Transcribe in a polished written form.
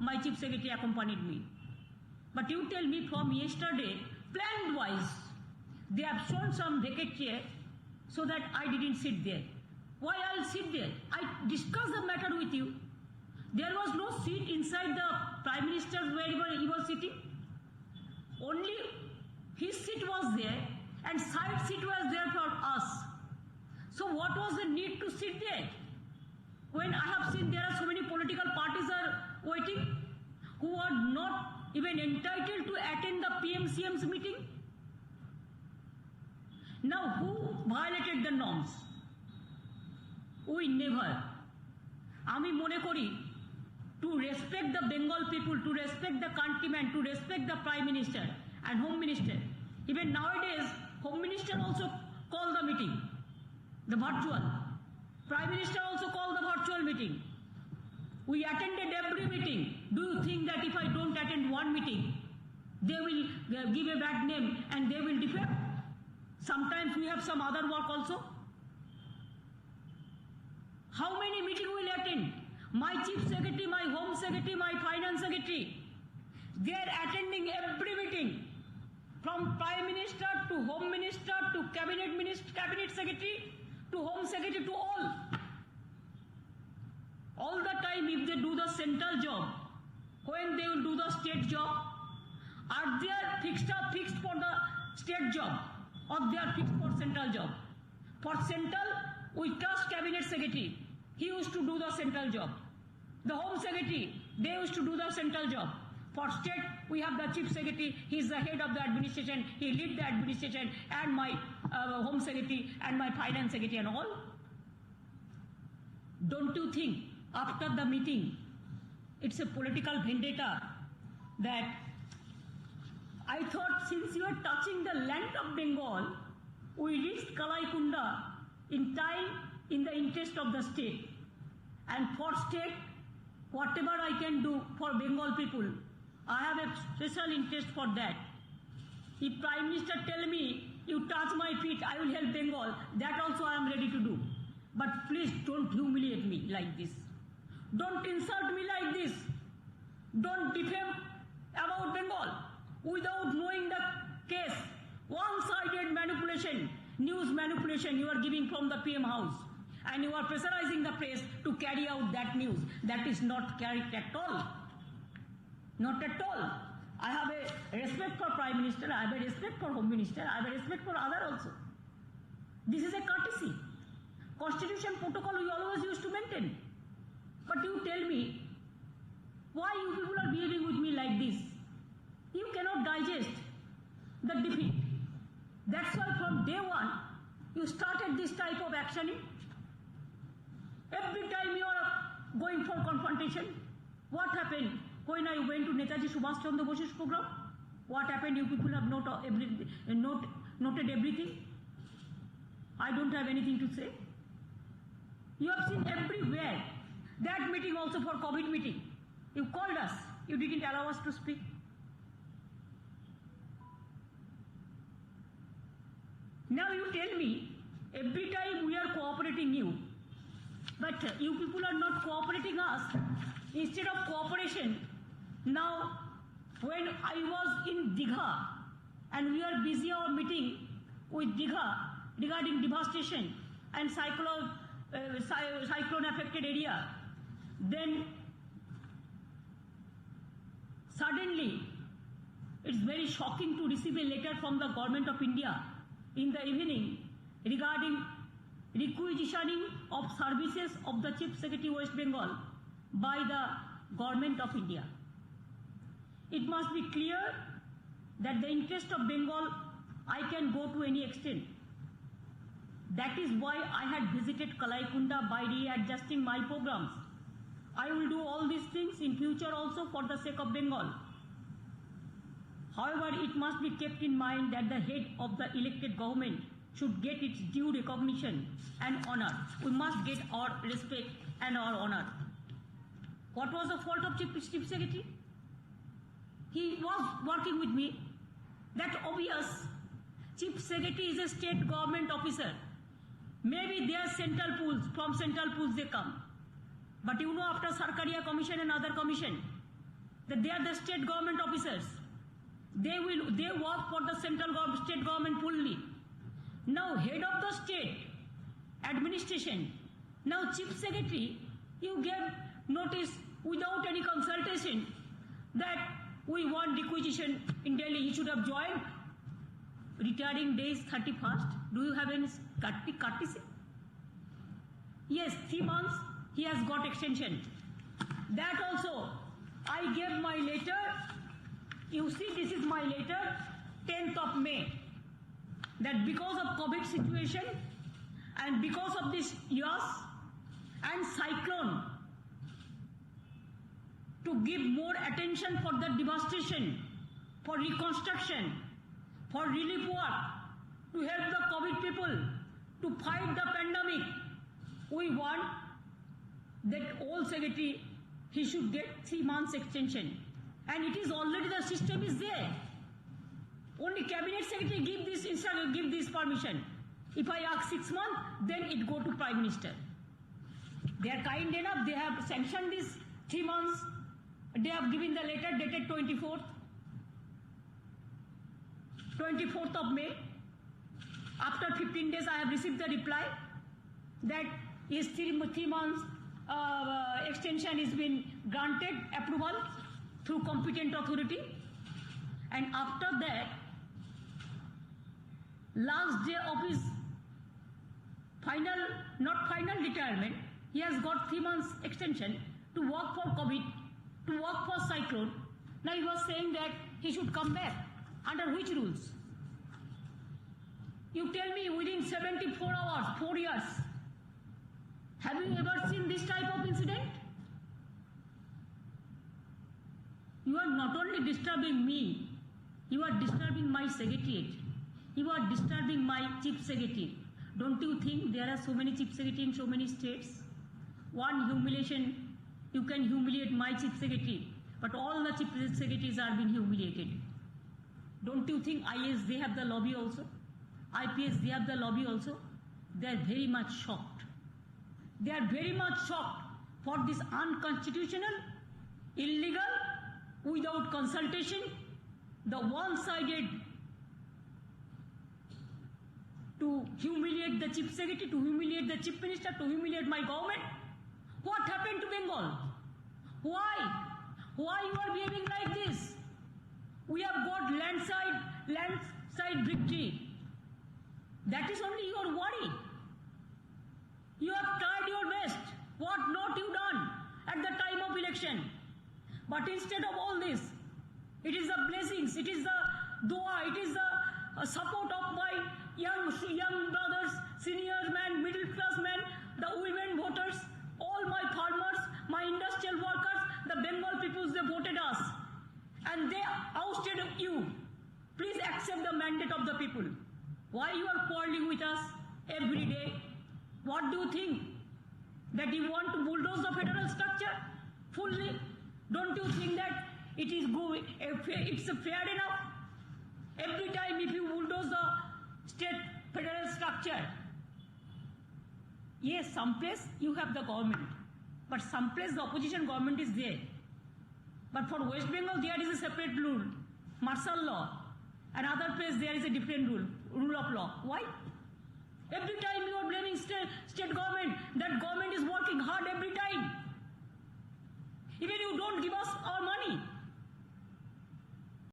my chief secretary accompanied me. But you tell me from yesterday, planned wise, they have shown some vacant chair so that I didn't sit there. Why I'll sit there? I discussed the matter with you. There was no seat inside the Prime Minister wherever he was sitting. Only his seat was there and side seat was there for us. So what was the need to sit there? When I have seen there are so many political parties are waiting who are not even entitled to attend the PMCM's meeting. Now who violated the norms? We never. Ami mone kori, to respect the Bengal people, to respect the countrymen, to respect the Prime Minister and Home Minister. Even nowadays, Home Minister also call the meeting, the virtual. Prime Minister also called the virtual meeting. We attended every meeting. Do you think that if I don't attend one meeting, they will give a bad name and they will defect? Sometimes we have some other work also. How many meetings will attend? My chief secretary, my home secretary, my finance secretary, they are attending every meeting. From Prime Minister to Home Minister to Cabinet Minister, Cabinet Secretary to Home Secretary to all. All the time if they do the central job, when they will do the state job, are they fixed for the state job or they are fixed for central job? For central, we trust Cabinet Secretary. He used to do the central job. The Home Secretary, they used to do the central job. For state, we have the Chief Secretary. He is the head of the administration. He leads the administration and my Home Secretary and my Finance Secretary and all. Don't you think after the meeting, it's a political vendetta that I thought since you are touching the land of Bengal, we reached Kalaikunda in time in the interest of the state. And for state, whatever I can do for Bengal people, I have a special interest for that. If Prime Minister tell me, you touch my feet, I will help Bengal, that also I am ready to do. But please don't humiliate me like this. Don't insult me like this. Don't defame about Bengal without knowing the case. One-sided manipulation, news manipulation you are giving from the PM house. And you are pressurizing the press to carry out that news. That is not correct at all. Not at all. I have a respect for Prime Minister, I have a respect for Home Minister, I have a respect for other also. This is a courtesy. Constitution protocol we always used to maintain. But you tell me, why you people are behaving with me like this? You cannot digest the defeat. That's why from day one, you started this type of actioning. Every time you are going for confrontation, what happened when I went to Netaji Subhash Chandra Bose's program? What happened? You people have noted everything. I don't have anything to say. You have seen everywhere. That meeting also for COVID meeting. You called us. You didn't allow us to speak. Now you tell me, every time we are cooperating you, but you people are not cooperating us. Instead of cooperation, now when I was in Digha and we are busy our meeting with Digha regarding devastation and cyclone affected area, then suddenly it's very shocking to receive a letter from the Government of India in the evening regarding requisitioning of services of the Chief Secretary West Bengal by the Government of India. It must be clear that the interest of Bengal I can go to any extent. That is why I had visited Kalaikunda by readjusting my programs. I will do all these things in future also for the sake of Bengal. However, it must be kept in mind that the head of the elected government should get its due recognition and honor. We must get our respect and our honor. What was the fault of Chief Secretary? He was working with me. That obvious. Chief Secretary is a state government officer. Maybe they are central pools, from central pools they come. But you know, after Sarkaria Commission and other commission, that they are the state government officers. They work for the state government fully. Now head of the state administration, now chief secretary, you gave notice without any consultation that we want requisition in Delhi. He should have joined. Retiring day is 31st. Do you have any courtesy? Yes, 3 months he has got extension. That also, I gave my letter. You see, this is my letter, 10th of May. That because of COVID situation and because of this Yas and cyclone, to give more attention for the devastation, for reconstruction, for relief work, to help the COVID people, to fight the pandemic, we want that all secretary, he should get 3 months extension. And it is already, the system is there. Only cabinet secretary give this permission. If I ask 6 months, then it go to Prime Minister. They are kind enough, they have sanctioned this 3 months. They have given the letter dated 24th of May. After 15 days, I have received the reply that his 3 months extension has been granted approval through competent authority. And after that, last day of his not final retirement, he has got 3 months extension to work for COVID, to work for cyclone. Now he was saying that he should come back. Under which rules? You tell me within 74 hours, 4 years. Have you ever seen this type of incident? You are not only disturbing me, you are disturbing my secretariat. You are disturbing my chief secretary. Don't you think there are so many chief secretaries in so many states? One humiliation, you can humiliate my chief secretary, but all the chief secretaries are being humiliated. Don't you think IAS, they have the lobby also? IPS, they have the lobby also? They are very much shocked. They are very much shocked for this unconstitutional, illegal, without consultation, the one-sided to humiliate the chief secretary, to humiliate the chief minister, to humiliate my government. What happened to Bengal? Why? Why you are behaving like this? We have got landslide victory. That is only your worry. You have tried your best. What not you done at the time of election? But instead of all this, it is the blessings, it is the dua, it is the support of my young brothers, senior men, middle class men, the women voters, all my farmers, my industrial workers, the Bengal peoples, they voted us. And they ousted you. Please accept the mandate of the people. Why you are quarreling with us every day? What do you think? That you want to bulldoze the federal structure fully? Don't you think that it is good, it's fair enough? Every time if you bulldoze the state federal structure, yes, someplace you have the government, but someplace the opposition government is there. But for West Bengal, there is a separate rule, martial law. Another place there is a different rule of law. Why? Every time you are blaming state government, that government is working hard every time. Even you don't give us our